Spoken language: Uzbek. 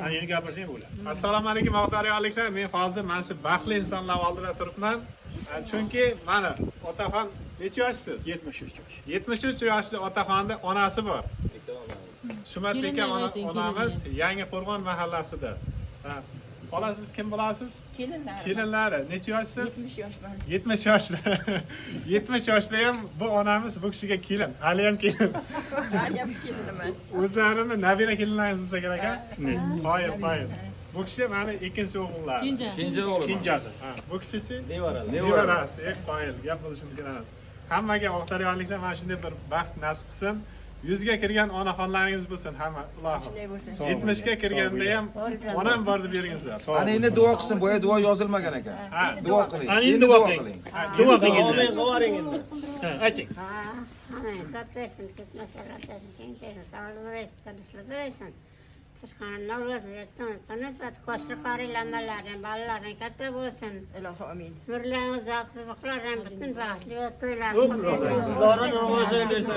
Ana yeni gapirsang bo'ladi. Assalomu alaykum muhtaramliklar. Men hozir mana shu baxtli insonlar oldida turibman. Chunki mana otaxon necha yoshsiz? 73 yosh. 73 yoshli otaxonni onasi bor. Shumatbeka onamiz Yangi Qo'rg'on mahallasida. Xola siz kim bo'lasiz? Kelinlari. Necha yoshsiz? 70 yoshman. 70 yoshli. 70 yoshli ham bu onamiz bu kishiga kelin. Hali ham kelin. Ajab kelinaman. O'zlarini nabira kelinlaringiz bo'lsa kerak a? Qoyil. Bu kishi meni ikkinchi o'g'illari. Ikkinchi o'g'lim. Ikkinchisi. Ha, bu kishichi? Nevarasi. Nevarasi. Qoyil. Gap bo'lishi mumkin emas. Hammaga oqtaryoqliklar mana shunday bir baxt nasib qilsin. 100 ga kirgan onaxonlaringiz bo'lsin hamma. Ilohim. Shunday bo'lsin. 70 ga kirganda ham onam bor deb beringizlar. Ana endi duo qilsin, boya duo yozilmagan ekan. Ha, Duo qiling. Ana endi duo qiling. Duo qiling. Amin qilaring endi. Ha, ayting. Amin. Kapatsin, ketmaslar, keyin sağlığı versin, tanışlık versin. Sırtkanın navlası, tanışlık, koşu karılanmaların, balların katta olsun. Ilohi amin. Mürlerin uzaklıkların bütün bahtlı ve toylar. Sizlarning ro'yxatiga bersak